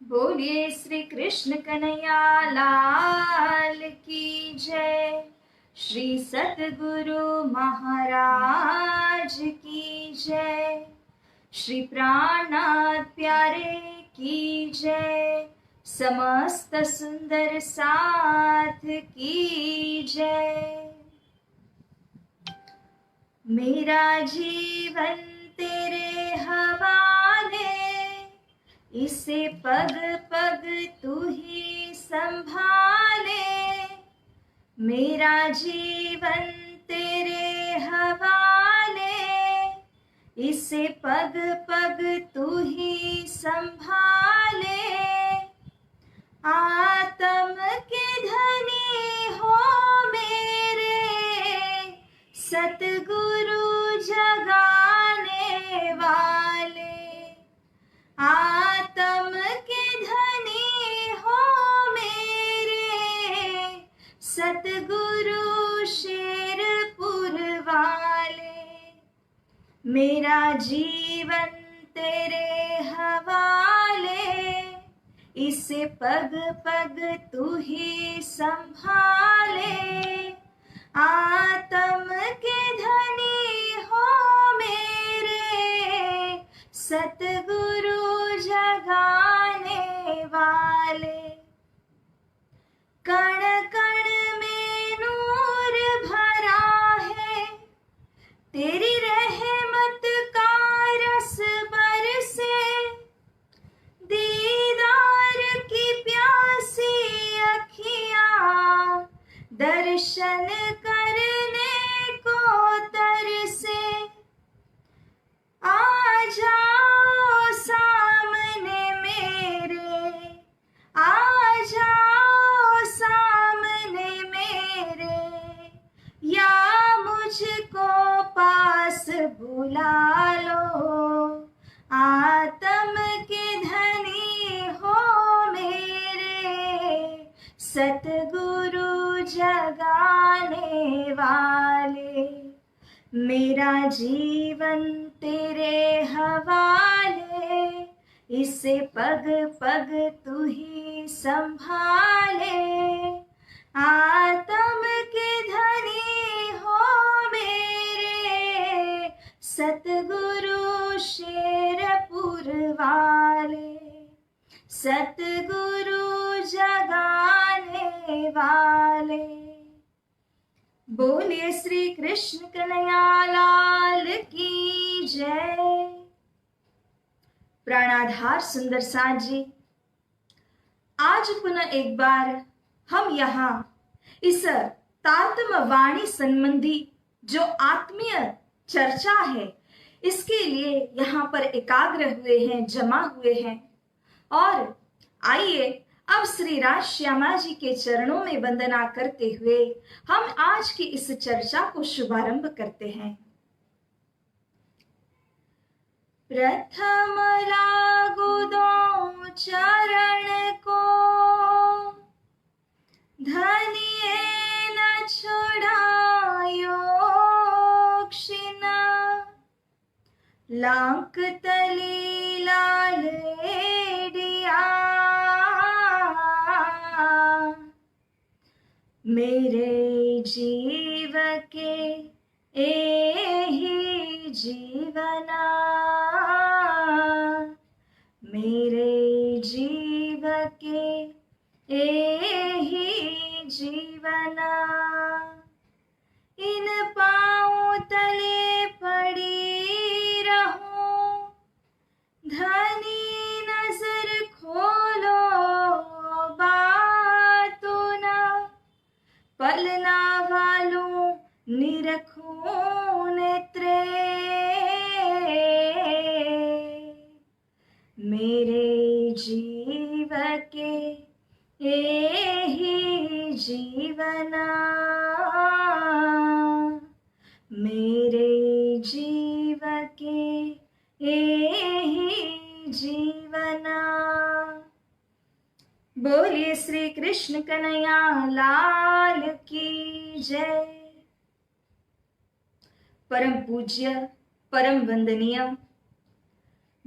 बोलिए श्री कृष्ण कन्हैया लाल की जय। श्री सतगुरु महाराज की जय। श्री प्राणनाथ प्यारे की जय। समस्त सुंदर साथ की जय। मेरा जीवन तेरे हवाले, इसे पग पग तू ही संभाले। मेरा जीवन तेरे हवाले, इसे पग पग तू ही संभाले। आत्म के धनी हो मेरे, सतगुरु जगाने वाले। आत्म के धनी हो मेरे, सतगुरु शेरपुर वाले। मेरा जीवन तेरे हवाले, इसे पग पग तू ही संभाले। आत्म के धनी हो मेरे, सतगुरु जगाने वाले। कण कण में नूर भरा है, तेरी रहमत का रस बरसे। दीदार की प्यासी अखियाँ, दर्शन करने को तरसे। आ जाओ सामने मेरे, आ जाओ सामने मेरे, या मुझको पास बुला लो। आत्म के धनी हो मेरे, सतगुरु जगाने वाले। मेरा जीवन तेरे हवाले, इसे पग पग तू ही संभाले। आत्म के धनी हो मेरे, सतगुरु शेरपुर वाले। सतगुरु जगाने वाले। बोलिए श्री कृष्ण कन्हैया लाल की जय। प्राणाधार सुंदर साथ जी, आज पुनः एक बार हम यहाँ इस तात्म वाणी संबंधी जो आत्मीय चर्चा है, इसके लिए यहाँ पर एकाग्र हुए हैं, जमा हुए हैं। और आइए अब श्री राज श्यामा जी के चरणों में वंदना करते हुए हम आज की इस चर्चा को शुभारंभ करते हैं। प्रथम लागू दो चरण को, धनिये न छुड़ायो क्षिण। लांक तली लाल मेरे जीव के एहि जीवना। मेरे जीव के एहि जीवना। इन पाँव तले पड़ी रहूं, धनी नजर खोलो बातों न। पलना वालों निरखूं नेत्रे, मेरे जीव के एहि जीवना। मेरे जीव के एहि जीवना। बोलिए श्री कृष्ण कन्हैया लाल की जय। परम पूज्य, परम वंदनीय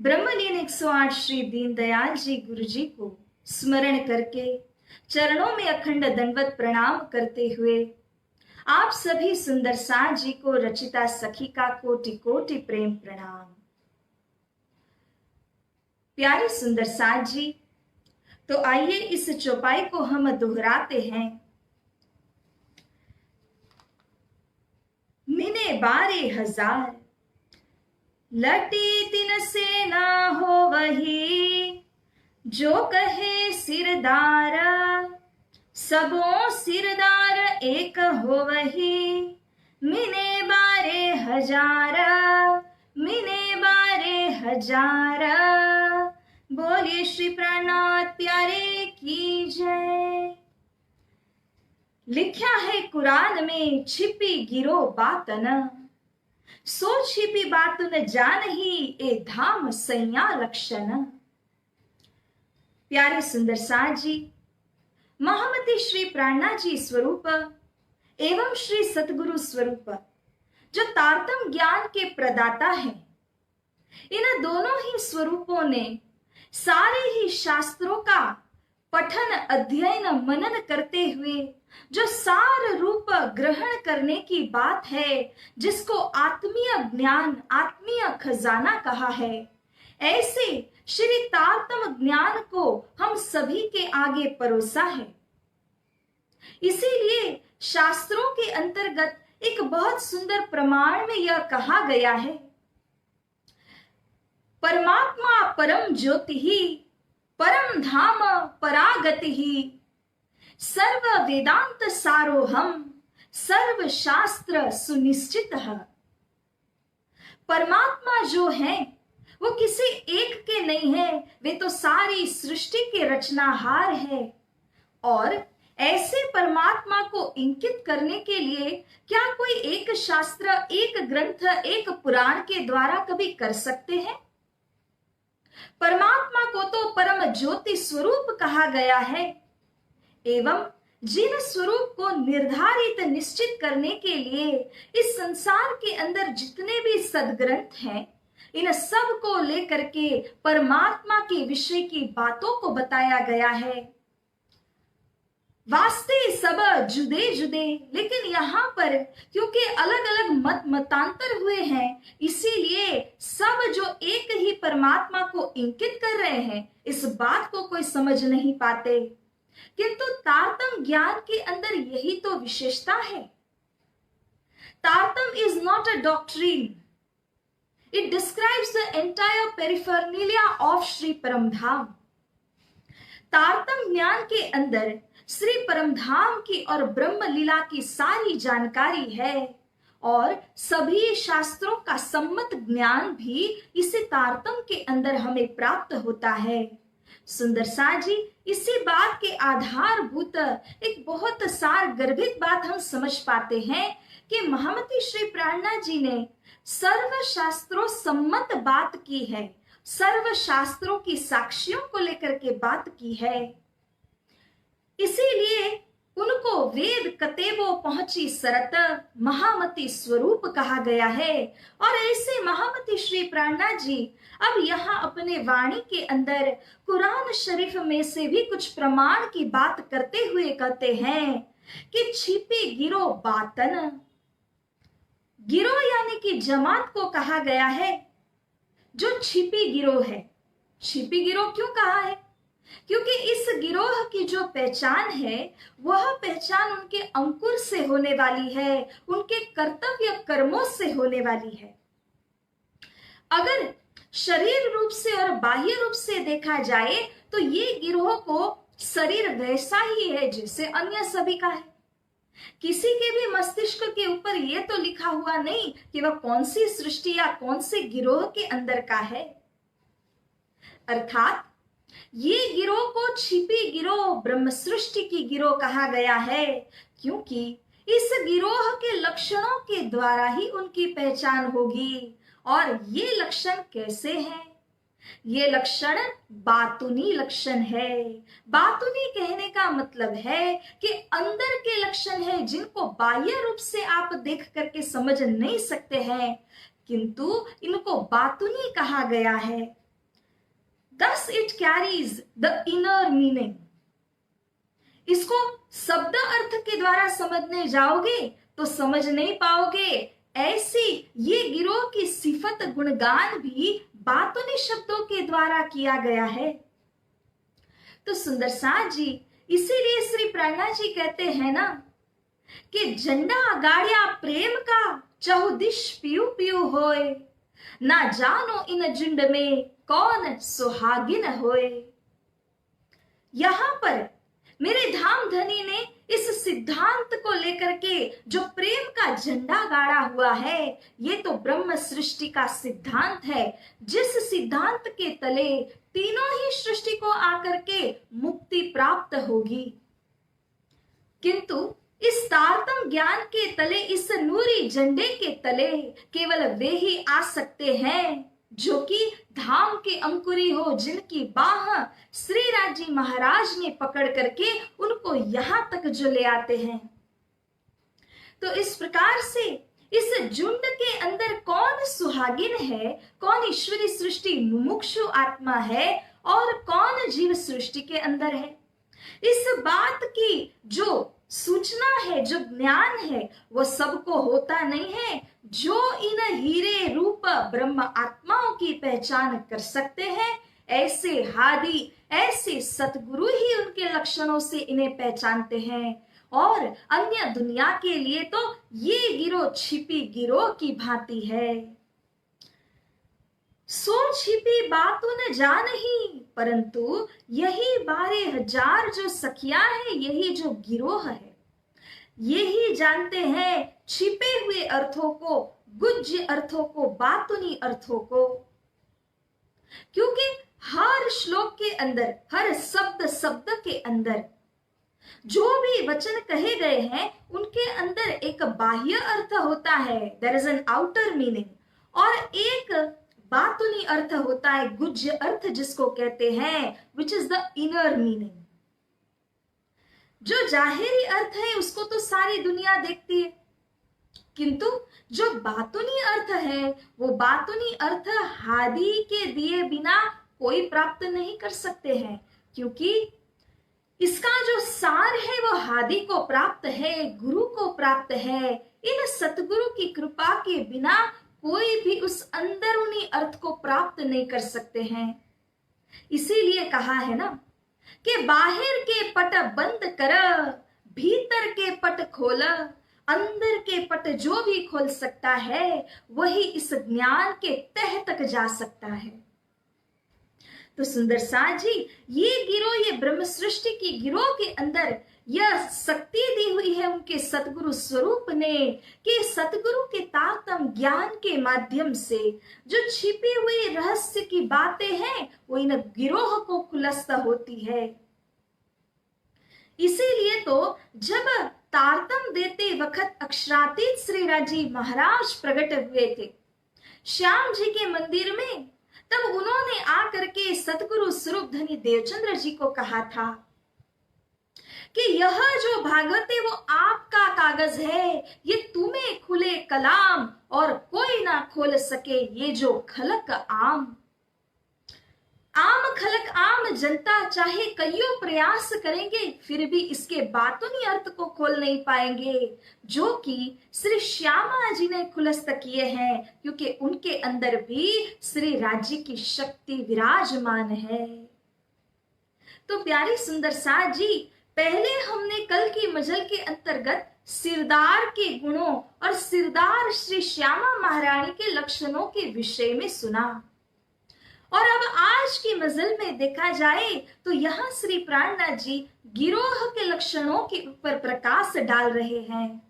ब्रह्मलीन 108 श्री दीनदयाल जी गुरु जी को स्मरण करके चरणों में अखंड दंडवत प्रणाम करते हुए आप सभी सुंदर साथ जी को रचिता सखी का कोटि कोटि प्रेम प्रणाम। प्यारे सुंदर साथ जी, तो आइए इस चौपाई को हम दोहराते हैं। मिने 12,000 लटी तिन से ना हो वही, जो कहे सिरदार सबों सिरदार एक हो वही। मिने 12,000 मिने 12,000, बोलिए श्री प्राणनाथ प्यारे की जय। लिखा है कुरान में छिपी गिरो बातन, सो छिपी बातुन जान ही ए धाम सैया लक्षण। प्यारे सुंदर साथ जी, महामती श्री प्राणनाथ जी स्वरूप एवं श्री सतगुरु स्वरूप जो तारतम ज्ञान के प्रदाता हैं, इन दोनों ही स्वरूपों ने सारे ही शास्त्रों का पठन अध्ययन मनन करते हुए जो सार रूप ग्रहण करने की बात है, जिसको आत्मीय ज्ञान आत्मीय खजाना कहा है, ऐसे श्री तारतम ज्ञान को हम सभी के आगे परोसा है। इसीलिए शास्त्रों के अंतर्गत एक बहुत सुंदर प्रमाण में यह कहा गया है, परमात्मा परम ज्योति ही परम धाम परागति ही, सर्व वेदांत सारोहम सर्व शास्त्र सुनिश्चित है। परमात्मा जो है वो किसी एक के नहीं है, वे तो सारी सृष्टि के रचनाहार है। और ऐसे परमात्मा को इंकित करने के लिए क्या कोई एक शास्त्र, एक ग्रंथ, एक पुराण के द्वारा कभी कर सकते हैं? परमात्मा को तो परम ज्योति स्वरूप कहा गया है, एवं जिन स्वरूप को निर्धारित निश्चित करने के लिए इस संसार के अंदर जितने भी सदग्रंथ हैं, इन सब को लेकर के परमात्मा के विषय की बातों को बताया गया है। वास्ते सब जुदे जुदे, लेकिन यहाँ पर क्योंकि अलग अलग मतांतर हुए हैं, इसीलिए सब जो एक ही परमात्मा को इंकित कर रहे हैं, इस बात को कोई समझ नहीं पाते। किंतु तारतम ज्ञान के अंदर यही तो विशेषता है। Tartam is not a doctrine, it describes the entire paraphernalia of Shri Paramdham. Tartam ज्ञान के अंदर श्री परमधाम की और ब्रह्म लीला की सारी जानकारी है, और सभी शास्त्रों का सम्मत ज्ञान भी इसी तारतम के अंदर हमें प्राप्त होता है। सुंदर साथ जी, इसी बात के आधारभूत एक बहुत सार गर्भित बात हम समझ पाते हैं कि महामती श्री प्राणनाथ जी ने सर्व शास्त्रों सम्मत बात की है, सर्व शास्त्रों की साक्षियों को लेकर के बात की है। इसीलिए उनको वेद कतेबो पहुंची सरत महामती स्वरूप कहा गया है। और ऐसे महामती श्री प्राणनाथ जी अब यहाँ अपने वाणी के अंदर कुरान शरीफ में से भी कुछ प्रमाण की बात करते हुए कहते हैं कि छिपी गिरो बातन, गिरो यानी कि जमात को कहा गया है जो छिपी गिरोह है। छिपी गिरोह क्यों कहा है? क्योंकि इस गिरोह की जो पहचान है वह पहचान उनके अंकुर से होने वाली है, उनके कर्तव्य कर्मों से होने वाली है। अगर शरीर रूप से और बाह्य रूप से देखा जाए तो ये गिरोह को शरीर वैसा ही है जैसे अन्य सभी का है। किसी के भी मस्तिष्क के ऊपर ये तो लिखा हुआ नहीं कि वह कौन सी सृष्टि या कौन से गिरोह के अंदर का है। अर्थात ये गिरोह को छिपी गिरोह, ब्रह्म सृष्टि की गिरोह कहा गया है, क्योंकि इस गिरोह के लक्षणों के द्वारा ही उनकी पहचान होगी। और ये लक्षण कैसे हैं? ये लक्षण बातुनी लक्षण है। बातुनी कहने का मतलब है कि अंदर के लक्षण है, जिनको बाह्य रूप से आप देख करके समझ नहीं सकते हैं, किंतु इनको बातुनी कहा गया है। Thus it carries the inner meaning. इसको शब्द अर्थ के द्वारा समझने जाओगे तो समझ नहीं पाओगे। ऐसी ये गिरोह की सिफत गुणगान भी बातुनी शब्दों के द्वारा किया गया है। तो सुंदर साथ जी, इसीलिए श्री प्राणा जी कहते हैं ना कि झंडा गाड़िया प्रेम का चहुदिश पियू पियू होए, ना जानो इन झुंड में कौन सुहागिन होए। यहां पर मेरे धाम धनी ने इस सिद्धांत को लेकर के जो प्रेम का झंडा गाड़ा हुआ है, ये तो ब्रह्म सृष्टि का सिद्धांत है, जिस सिद्धांत के तले तीनों ही सृष्टि को आकर के मुक्ति प्राप्त होगी। किंतु इस तारतम ज्ञान के तले, इस नूरी झंडे के तले केवल वे ही आ सकते हैं जो कि धाम के अंकुरी हो, जिनकी बाह श्री राजी महाराज ने पकड़ करके उनको यहां तक जो ले आते हैं। तो इस प्रकार से इस झुंड के अंदर कौन सुहागिन है, कौन ईश्वरी सृष्टि मुमुक्षु आत्मा है और कौन जीव सृष्टि के अंदर है, इस बात की जो सूचना है, जो ज्ञान है, वो सबको होता नहीं है। जो इन हीरे रूप ब्रह्म आत्माओं की पहचान कर सकते हैं, ऐसे हादी, ऐसे सतगुरु ही उनके लक्षणों से इन्हें पहचानते हैं। और अन्य दुनिया के लिए तो ये गिरोह छिपी गिरोह की भांति है। सो छिपी बातों न जा नहीं, परंतु यही 12,000 जो सखियां है, यही जो गिरोह है, यही जानते हैं छिपे हुए अर्थों को, गुज्ज अर्थों को, बातुनी अर्थों को। क्योंकि हर श्लोक के अंदर, हर शब्द के अंदर जो भी वचन कहे गए हैं, उनके अंदर एक बाह्य अर्थ होता है, there is an outer meaning, और एक बातुनी अर्थ होता है, गुज्ज अर्थ जिसको कहते हैं, which is the inner meaning. जो जाहिरी अर्थ है उसको तो सारी दुनिया देखती है, किंतु जो बातुनी अर्थ है, वो बातुनी अर्थ हादी के दिए बिना कोई प्राप्त नहीं कर सकते हैं, क्योंकि इसका जो सार है वो हादी को प्राप्त है, गुरु को प्राप्त है। इन सतगुरु की कृपा के बिना कोई भी उस अंदरूनी अर्थ को प्राप्त नहीं कर सकते हैं। इसीलिए कहा है ना कि बाहर के पट बंद कर, भीतर के पट खोल, अंदर के पट जो भी खोल सकता है वही इस ज्ञान के तह तक जा सकता है। तो सुंदर साथ जी, ये गिरोह, ये ब्रह्म सृष्टि की गिरोह के अंदर यह शक्ति दी हुई है उनके सतगुरु स्वरूप ने कि सतगुरु के तारतम ज्ञान के माध्यम से जो छिपी हुई रहस्य की बातें हैं वो इन गिरोह को खुलस्त होती है। इसीलिए तो जब तारतम देते वक्त अक्षरातीत श्री राजी महाराज प्रकट हुए थे श्याम जी के मंदिर में, तब उन्होंने आकर के सतगुरु स्वरूप धनी देवचंद्र जी को कहा था कि यह जो भागवत है वो आपका कागज है, ये तुम्हें खुले कलाम और कोई ना खोल सके, ये जो खलक आम खलक आम जनता चाहे कईयों प्रयास करेंगे फिर भी इसके बातुनी अर्थ को खोल नहीं पाएंगे, जो कि श्री श्यामा जी ने खुलस्त किए हैं, क्योंकि उनके अंदर भी श्री राज्य की शक्ति विराजमान है। तो प्यारी सुंदर साथ जी, पहले हमने कल की मजल के अंतर्गत सिरदार के गुणों और सिरदार श्री श्यामा महारानी के लक्षणों के विषय में सुना, और अब आज की मजल में देखा जाए तो यहाँ श्री प्राणनाथ जी गिरोह के लक्षणों के ऊपर प्रकाश डाल रहे हैं।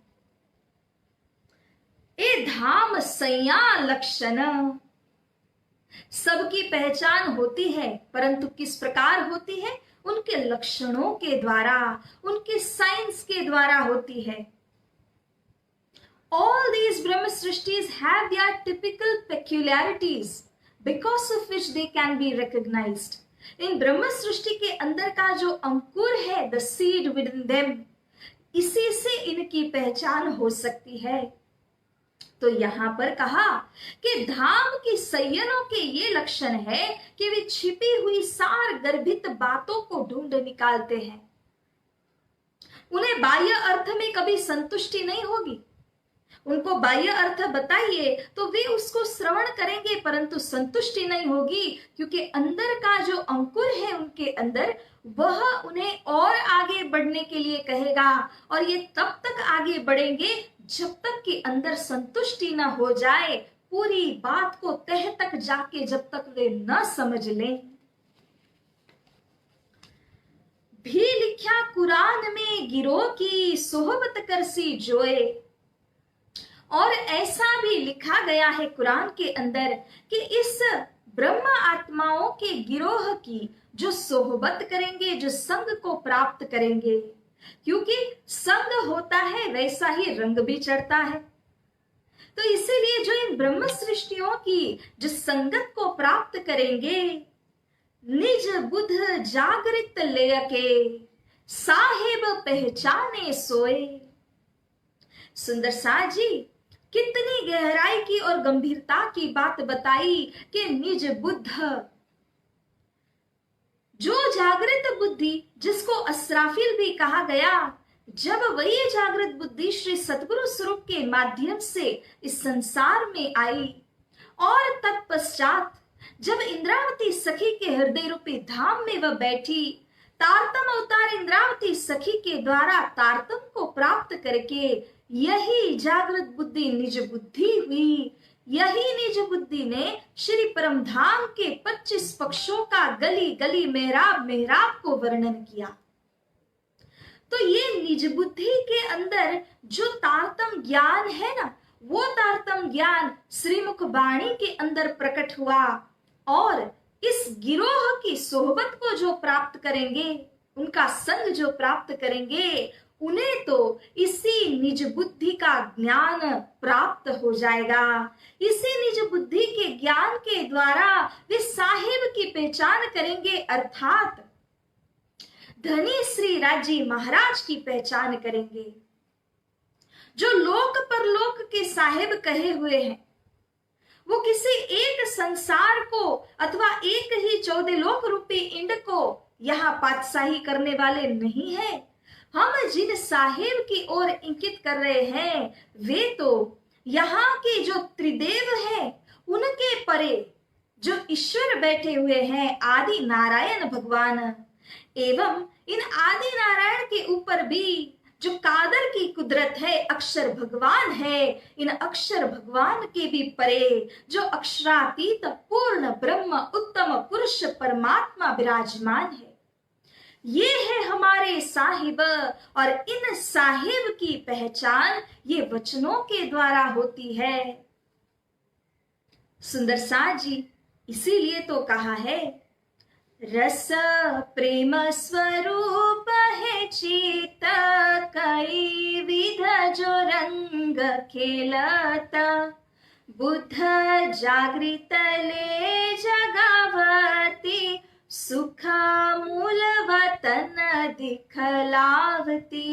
ए धाम सैया लक्षण, सबकी पहचान होती है, परंतु किस प्रकार होती है? उनके लक्षणों के द्वारा, उनके साइंस के द्वारा होती है। All these Brahma Srishtis have their typical peculiarities because of which they can be recognized. इन ब्रह्म सृष्टि के अंदर का जो अंकुर है, the seed within them, इसी से इनकी पहचान हो सकती है। तो यहां पर कहा कि धाम की सैयनों के ये लक्षण है कि वे छिपी हुई सार गर्भित बातों को ढूंढ निकालते हैं। उन्हें बाह्य अर्थ में कभी संतुष्टि नहीं होगी। उनको बाह्य अर्थ बताइए तो वे उसको श्रवण करेंगे, परंतु संतुष्टि नहीं होगी, क्योंकि अंदर का जो अंकुर है उनके अंदर, वह उन्हें और आगे बढ़ने के लिए कहेगा। और ये तब तक आगे बढ़ेंगे जब तक कि अंदर संतुष्टि न हो जाए, पूरी बात को तह तक जाके जब तक वे न समझ लें। भी लिखा कुरान में गिरोह की सोहबत करसी जोए। और ऐसा भी लिखा गया है कुरान के अंदर कि इस ब्रह्म आत्माओं के गिरोह की जो सोहबत करेंगे, जो संग को प्राप्त करेंगे, क्योंकि संग होता है वैसा ही रंग भी चढ़ता है। तो इसीलिए जो इन ब्रह्म सृष्टियों की जो संगत को प्राप्त करेंगे, निज बुध जागृत लेके साहिब पहचाने सोए। सुंदर सा जी कितनी गहराई की और गंभीरता की बात बताई कि निज बुद्ध, जो जागृत बुद्धि जिसको अस्राफिल भी कहा गया, जब वही जागृत बुद्धि श्री सतगुरु स्वरूप के माध्यम से इस संसार में आई और तत्पश्चात जब इंद्रावती सखी के हृदय रूपी धाम में वह बैठी, तारतम अवतार इंद्रावती सखी के द्वारा तारतम को प्राप्त करके यही जागृत बुद्धि निज बुद्धि हुई। यही निज बुद्धि ने श्री परम धाम के 25 पक्षों का गली गली मेहराब मेहराब को वर्णन किया। तो ये निज बुद्धि के अंदर जो तारतम ज्ञान है ना, वो तारतम ज्ञान श्रीमुख वाणी के अंदर प्रकट हुआ। और इस गिरोह की सोहबत को जो प्राप्त करेंगे, उनका संग जो प्राप्त करेंगे, उन्हें तो इसी निज बुद्धि का ज्ञान प्राप्त हो जाएगा। इसी निज बुद्धि के ज्ञान के द्वारा वे साहिब की पहचान करेंगे, अर्थात धनी श्री राजी महाराज की पहचान करेंगे, जो लोक परलोक के साहिब कहे हुए हैं। वो किसी एक संसार को अथवा एक ही 14 लोक रूपी इंड को यहाँ पातशाही करने वाले नहीं है। हम जिन साहिब की ओर इंकित कर रहे हैं, वे तो यहाँ के जो त्रिदेव हैं, उनके परे जो ईश्वर बैठे हुए हैं, आदि नारायण भगवान, एवं इन आदि नारायण के ऊपर भी जो कादर की कुदरत है, अक्षर भगवान है। इन अक्षर भगवान के भी परे जो अक्षरातीत पूर्ण ब्रह्म उत्तम पुरुष परमात्मा विराजमान है, ये है हमारे साहिब। और इन साहिब की पहचान ये वचनों के द्वारा होती है। सुंदर सा जी इसीलिए तो कहा है, रस प्रेम स्वरूप है चित, कई विध जो रंग खेलत, बुद्ध जागृत ले जगावती, सुख मूल वतन दिखलावती।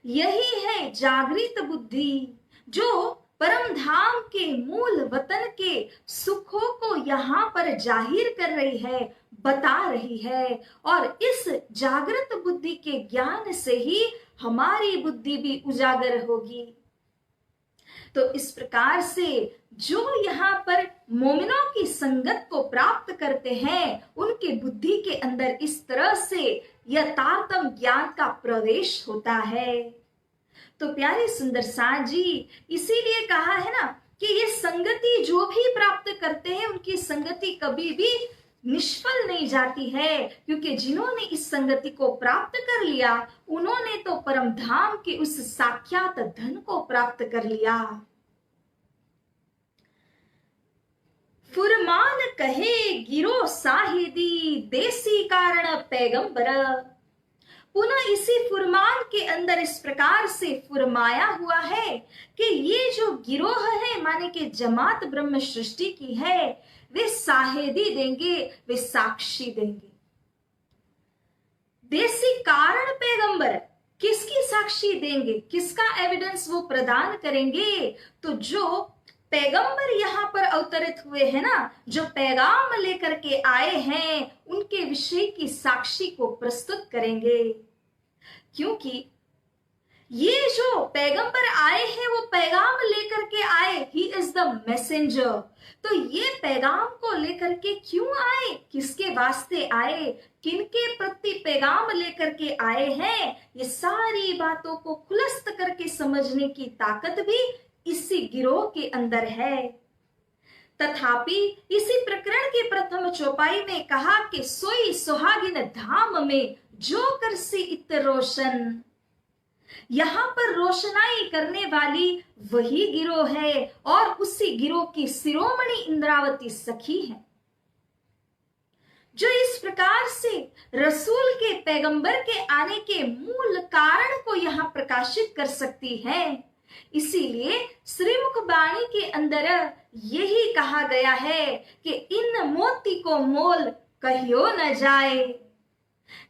यही है जागृत बुद्धि जो परम धाम के मूल वतन के सुखों को यहाँ पर जाहिर कर रही है, बता रही है। और इस जागृत बुद्धि के ज्ञान से ही हमारी बुद्धि भी उजागर होगी। तो इस प्रकार से जो यहाँ पर मोमिनों की संगत को प्राप्त करते हैं, उनके बुद्धि के अंदर इस तरह से यह तारतम ज्ञान का प्रवेश होता है। तो प्यारे सुंदर सा जी इसीलिए कहा है ना कि ये संगति जो भी प्राप्त करते हैं, उनकी संगति कभी भी निष्फल नहीं जाती है, क्योंकि जिन्होंने इस संगति को प्राप्त कर लिया, उन्होंने तो परम धाम के उस साक्षात धन को प्राप्त कर लिया। फुरमान कहे गिरो साहिदी, देसी कारण पैगंबर। पुनः इसी फुरमान के अंदर इस प्रकार से फुरमाया हुआ है कि ये जो गिरोह है, माने कि जमात ब्रह्म सृष्टि की है, वे साहेदी देंगे, वे साक्षी देंगे। देसी कारण पैगंबर, किसकी साक्षी देंगे, किसका एविडेंस वो प्रदान करेंगे? तो जो पैगंबर यहाँ पर अवतरित हुए हैं ना, जो पैगाम लेकर के आए हैं, उनके विषय की साक्षी को प्रस्तुत करेंगे। क्योंकि ये जो पैगंबर आए हैं वो पैगाम लेकर के आए, ही इज द मैसेंजर। तो ये पैगाम को लेकर के क्यों आए, किसके वास्ते आए, किनके प्रति पैगाम लेकर के आए हैं, ये सारी बातों को खुलस्त करके समझने की ताकत भी इसी गिरोह के अंदर है। तथापि इसी प्रकरण के प्रथम चौपाई में कहा कि सोई सुहागिन धाम में जो करसी इत रोशन, यहां पर रोशनाई करने वाली वही गिरोह है और उसी गिरोह की शिरोमणि इंद्रावती सखी है, जो इस प्रकार से रसूल के पैगंबर के आने के मूल कारण को यहां प्रकाशित कर सकती है। इसीलिए श्रीमुख बाणी के अंदर यही कहा गया है कि इन मोती को मोल कहियो न जाए,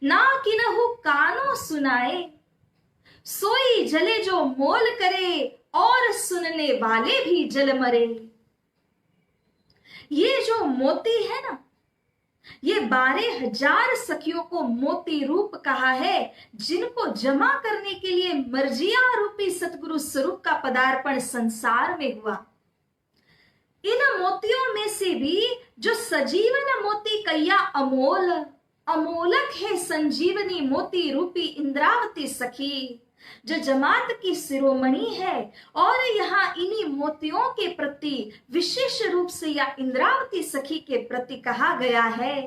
ना किन्हु कानो सुनाए, सोई जले जो मोल करे और सुनने वाले भी जल मरे। ये जो मोती है ना, ये 12,000 सखियों को मोती रूप कहा है, जिनको जमा करने के लिए मर्जिया रूपी सतगुरु स्वरूप का पदार्पण संसार में हुआ। इन मोतियों में से भी जो सजीवन मोती कैया अमोल अमोलक है, संजीवनी मोती रूपी इंद्रावती सखी, जो जमात की शिरोमणि है। और यहाँ इन्हीं मोतियों के प्रति विशेष रूप से या इंद्रावती सखी के प्रति कहा गया है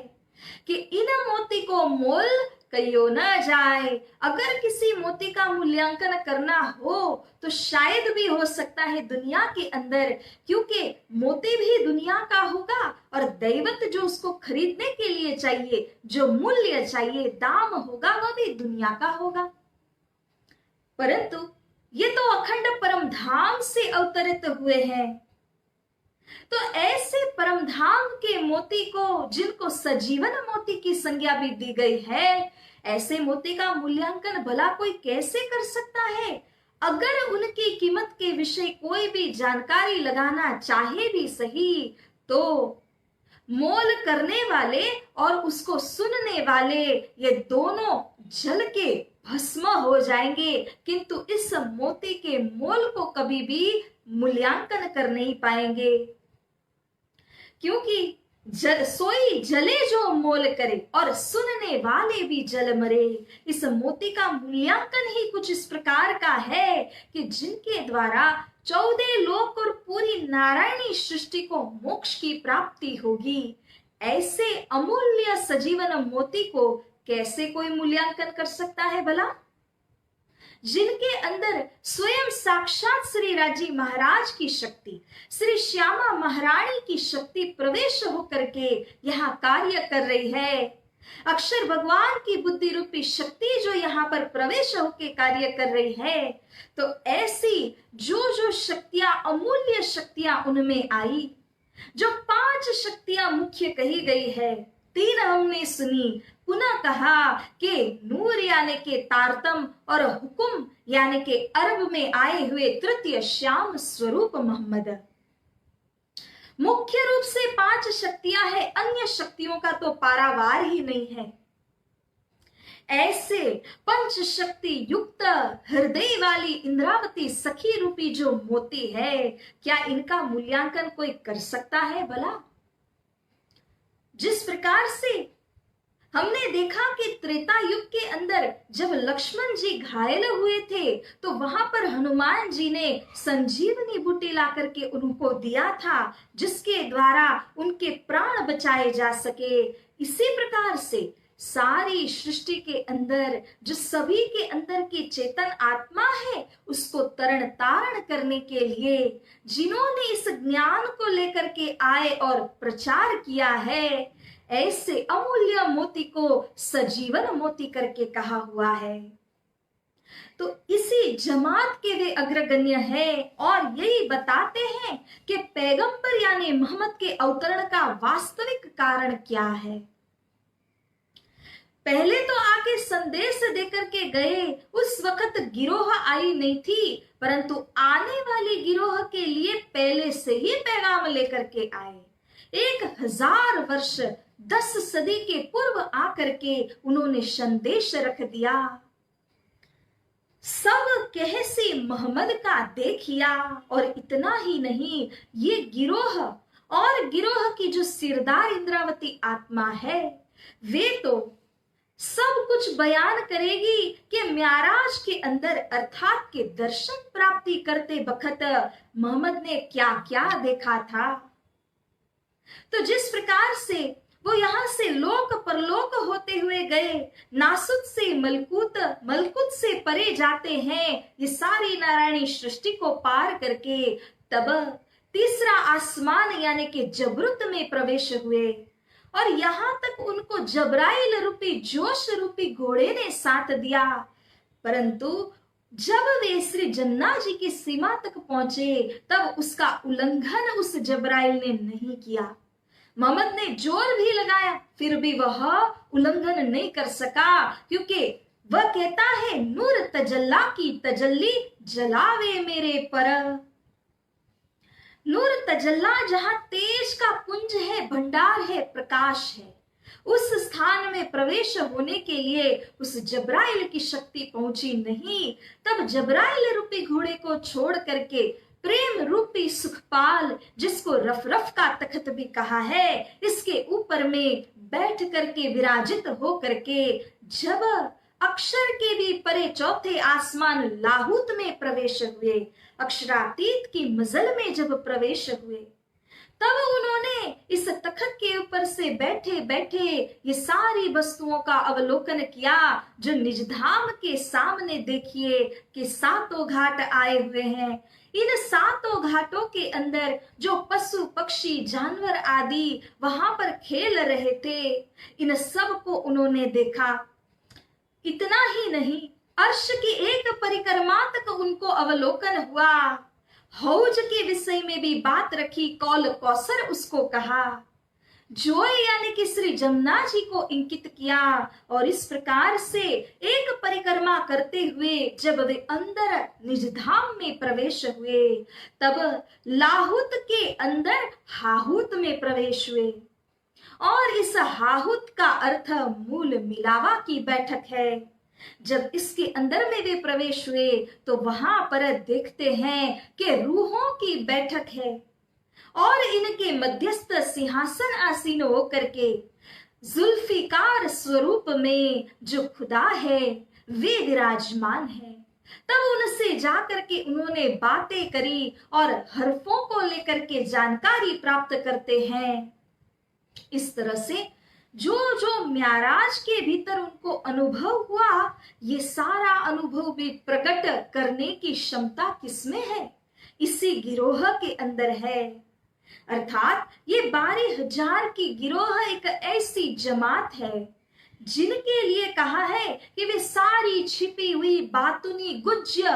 कि इन मोती को मोल कहियो न जाए। अगर किसी मोती का मूल्यांकन करना हो तो शायद भी हो सकता है दुनिया के अंदर, क्योंकि मोती भी दुनिया का होगा और दैवत जो उसको खरीदने के लिए चाहिए, जो मूल्य चाहिए, दाम होगा, वह भी दुनिया का होगा। परंतु ये तो अखंड परम धाम से अवतरित हुए हैं। तो ऐसे परम धाम के मोती को, जिनको सजीवन मोती की संज्ञा भी दी गई है, ऐसे मोती का मूल्यांकन भला कोई कैसे कर सकता है? अगर उनकी कीमत के विषय कोई भी जानकारी लगाना चाहे भी सही, तो मोल करने वाले और उसको सुनने वाले ये दोनों जल के भस्म हो जाएंगे, किंतु इस मोती के मोल को कभी भी मूल्यांकन कर नहीं पाएंगे। क्योंकि सोई जले जो मोल करे और सुनने वाले भी जल मरे। इस मोती का मूल्यांकन ही कुछ इस प्रकार का है कि जिनके द्वारा 14 लोक और पूरी नारायणी सृष्टि को मोक्ष की प्राप्ति होगी, ऐसे अमूल्य सजीवन मोती को कैसे कोई मूल्यांकन कर सकता है भला? जिनके अंदर स्वयं साक्षात श्री राजी महाराज की शक्ति, श्री श्यामा महारानी की शक्ति प्रवेश होकर के यहाँ कार्य कर रही है। अक्षर भगवान की बुद्धि रूपी शक्ति जो यहाँ पर प्रवेश होकर कार्य कर रही है, तो ऐसी जो जो शक्तियां, अमूल्य शक्तियां उनमें आई, जो 5 शक्तियां मुख्य कही गई है, 3 हमने सुनी, पुनः कहा कि नूर यानी के तारतम और हुकुम यानी के अरब में आए हुए तृतीय श्याम स्वरूप मोहम्मद। मुख्य रूप से 5 शक्तियां हैं, अन्य शक्तियों का तो पारावार ही नहीं है। ऐसे 5 शक्ति युक्त हृदय वाली इंद्रावती सखी रूपी जो मोती है, क्या इनका मूल्यांकन कोई कर सकता है भला? जिस प्रकार से हमने देखा कि त्रेता युग के अंदर जब लक्ष्मण जी घायल हुए थे, तो वहां पर हनुमान जी ने संजीवनी बूटी ला करके उनको दिया था, जिसके द्वारा उनके प्राण बचाए जा सके। इसी प्रकार से सारी सृष्टि के अंदर जो सभी के अंदर की चेतन आत्मा है, उसको तरण तारण करने के लिए जिन्होंने इस ज्ञान को लेकर के आए और प्रचार किया है, ऐसे अमूल्य मोती को सजीवन मोती करके कहा हुआ है। तो इसी जमात के वे अग्रगण्य है और यही बताते हैं कि पैगंबर यानी मोहम्मद के अवतरण का वास्तविक कारण क्या है। पहले तो आके के संदेश देकर के गए, उस वक्त गिरोह आई नहीं थी, परंतु आने वाली गिरोह के लिए पहले से ही पैगाम लेकर के आए। 1000 वर्ष 10 सदी के पूर्व आकर के उन्होंने संदेश रख दिया। सब कहसी मोहम्मद का देखिया, और इतना ही नहीं, ये गिरोह और गिरोह की जो सिरदार इंद्रावती आत्मा है, वे तो सब कुछ बयान करेगी कि म्याराज के अंदर अर्थात के दर्शन प्राप्ति करते वक्त मोहम्मद ने क्या क्या देखा था। तो जिस प्रकार से वो यहां से लोक परलोक होते हुए गए, नासुत से मलकूत, मलकूत से परे जाते हैं, ये सारी नारायणी सृष्टि को पार करके तब तीसरा आसमान यानी कि जबरुत में प्रवेश हुए, और यहां तक उनको जबराइल रूपी जोश रूपी घोड़े ने साथ दिया। परंतु जब वे श्री जन्ना जी की सीमा तक पहुंचे, तब उसका उल्लंघन उस जबराइल ने नहीं किया। मोहम्मद ने जोर भी लगाया, फिर भी वह उल्लंघन नहीं कर सका, क्योंकि वह कहता है नूर तजल्ला की तजल्ली जलावे मेरे पर। नूर तजल्ला जहां तेज का पुंज है, भंडार है, प्रकाश है, उस स्थान में प्रवेश होने के लिए उस जबराइल की शक्ति पहुंची नहीं। तब जबराइल रूपी घोड़े को छोड़ करके प्रेम रूपी सुखपाल, जिसको रफ रफ का तख्त भी कहा है, इसके ऊपर में बैठ करके विराजित हो करके जब अक्षर के भी परे चौथे आसमान लाहूत में प्रवेश हुए, अक्षरातीत की मजल में जब प्रवेश हुए, तब उन्होंने इस तख्त के ऊपर से बैठे बैठे ये सारी वस्तुओं का अवलोकन किया, जो निजधाम के सामने देखिए कि 7 घाट आए हुए हैं। इन 7 घाटों के अंदर जो पशु पक्षी जानवर आदि वहां पर खेल रहे थे, इन सब को उन्होंने देखा। इतना ही नहीं, अर्श की एक परिक्रमा तक उनको अवलोकन हुआ। हौज के विषय में भी बात रखी, कौल कौसर उसको कहा, जो यानी कि श्री जमुना जी को इंकित किया। और इस प्रकार से एक परिक्रमा करते हुए जब वे अंदर निजधाम में प्रवेश हुए, तब लाहूत के अंदर हाहूत में प्रवेश हुए, और इस हाहूत का अर्थ मूल मिलावा की बैठक है। जब इसके अंदर में वे प्रवेश हुए तो वहां पर देखते हैं कि रूहों की बैठक है, और इनके मध्यस्थ सिंहासन आसीन होकर के जुल्फिकार स्वरूप में जो खुदा है वे विराजमान है। तब उनसे जाकर के उन्होंने बातें करी और हरफों को लेकर के जानकारी प्राप्त करते हैं। इस तरह से जो जो म्याराज के भीतर उनको अनुभव हुआ, ये सारा अनुभव भी प्रकट करने की क्षमता किसमें है? इसी गिरोह के अंदर है। अर्थात ये 12,000 की गिरोह एक ऐसी जमात है जिनके लिए कहा है कि वे सारी छिपी हुई बातुनी गुज्य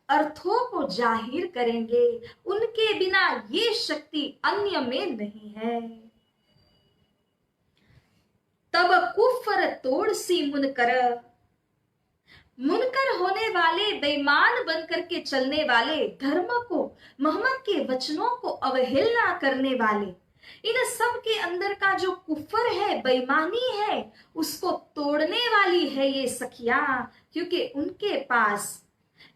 अर्थों को जाहिर करेंगे। उनके बिना ये शक्ति अन्य में नहीं है। तब कुफर तोड़ सी मुनकर, मुनकर होने वाले, बेईमान बनकर के चलने वाले, धर्म को, मोहम्मद के वचनों को अवहेलना करने वाले, इन सब के अंदर का जो कुफर है, बेईमानी है, उसको तोड़ने वाली है ये सखियां। क्योंकि उनके पास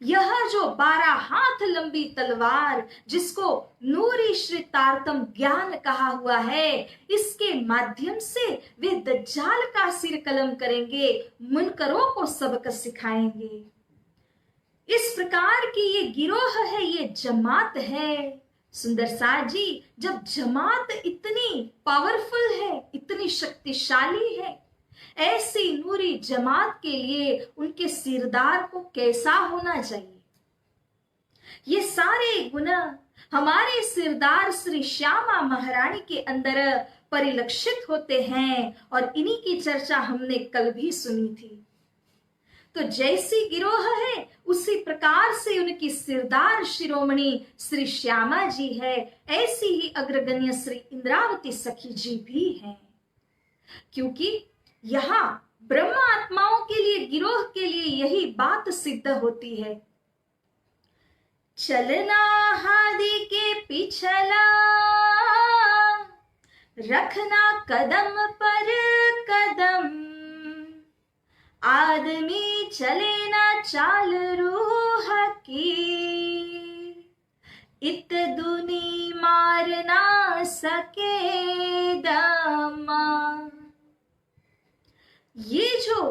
यह जो 12 हाथ लंबी तलवार, जिसको नूरी श्री तारतम ज्ञान कहा हुआ है, इसके माध्यम से वे दज्जाल का सिर कलम करेंगे, मुनकरों को सबक सिखाएंगे। इस प्रकार की ये गिरोह है, ये जमात है। सुंदर साज जी, जब जमात इतनी पावरफुल है, इतनी शक्तिशाली है, ऐसी नूरी जमात के लिए उनके सिरदार को कैसा होना चाहिए? ये सारे गुण हमारे सिरदार श्री श्यामा महारानी के अंदर परिलक्षित होते हैं, और इन्हीं की चर्चा हमने कल भी सुनी थी। तो जैसी गिरोह है, उसी प्रकार से उनकी सिरदार शिरोमणि श्री श्यामा जी है, ऐसी ही अग्रगण्य श्री इंद्रावती सखी जी भी हैं। क्योंकि यहाँ ब्रह्म आत्माओं के लिए, गिरोह के लिए यही बात सिद्ध होती है। चलना हादी के पिछला, रखना कदम पर कदम, आदमी चले ना चाल रूह की, इत दुनी मार ना सके दमा। ये जो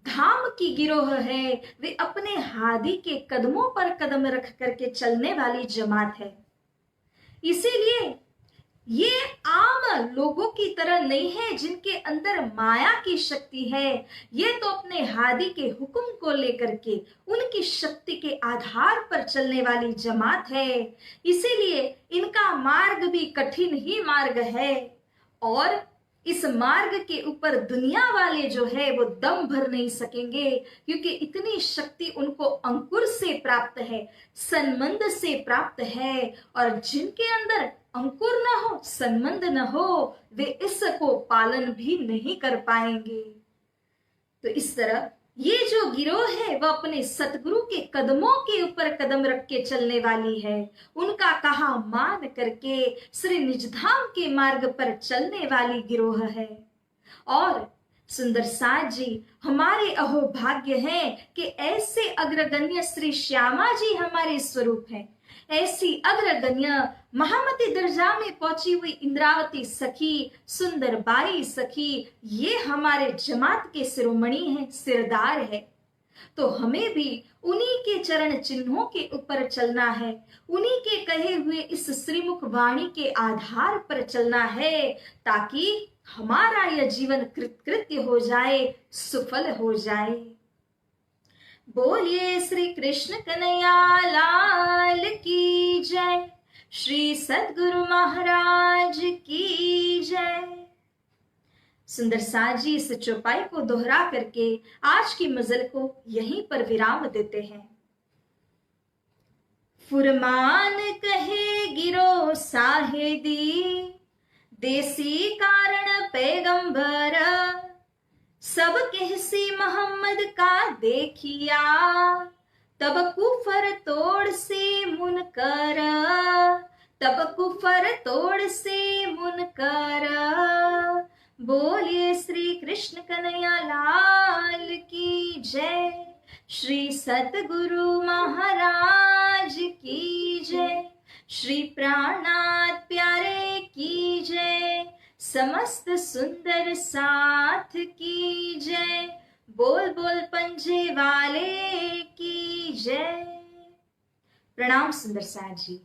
धाम की गिरोह है वे अपने हादी के कदमों पर कदम रख करके चलने वाली जमात है। इसीलिए ये आम लोगों की तरह नहीं है जिनके अंदर माया की शक्ति है। ये तो अपने हादी के हुक्म को लेकर के उनकी शक्ति के आधार पर चलने वाली जमात है। इसीलिए इनका मार्ग भी कठिन ही मार्ग है और इस मार्ग के ऊपर दुनिया वाले जो है वो दम भर नहीं सकेंगे, क्योंकि इतनी शक्ति उनको अंकुर से प्राप्त है, संबंध से प्राप्त है। और जिनके अंदर अंकुर न हो, संबंध न हो, वे इसको पालन भी नहीं कर पाएंगे। तो इस तरह ये जो गिरोह है वह अपने सतगुरु के कदमों के ऊपर कदम रख के चलने वाली है। उनका कहा मान करके श्री निजधाम के मार्ग पर चलने वाली गिरोह है। और सुंदर साथ जी हमारे अहोभाग्य हैं कि ऐसे अग्रगण्य श्री श्यामा जी हमारे स्वरूप हैं। ऐसी अग्रगण्य महामती दर्जा में पहुंची हुई इंद्रावती सखी, सुंदर बाई सखी, ये हमारे जमात के शिरोमणि हैं, सिरदार है। तो हमें भी उन्हीं के चरण चिन्हों के ऊपर चलना है, उन्हीं के कहे हुए इस श्रीमुख वाणी के आधार पर चलना है, ताकि हमारा यह जीवन कृतकृत्य हो जाए, सुफल हो जाए। बोलिए श्री कृष्ण कन्हैया लाल की जय, श्री सद्गुरु महाराज की जय। सुंदर साथ जी इस चौपाई को दोहरा करके आज की मजल को यहीं पर विराम देते हैं। फुरमान कहे गिरो साहेदी, देसी कारण पैगंबर, सब कहसी मोहम्मद का देखिया, तब कुफर तोड़ से मुनकर, तब कुफर तोड़ से मुनकर। बोलिए श्री कृष्ण कन्हैया लाल की जय, श्री सतगुरु महाराज की जय, श्री प्राणनाथ प्यारे की जय, समस्त सुंदर साथ की जय, बोल बोल पंजे वाले की जय। प्रणाम सुंदर साथ जी।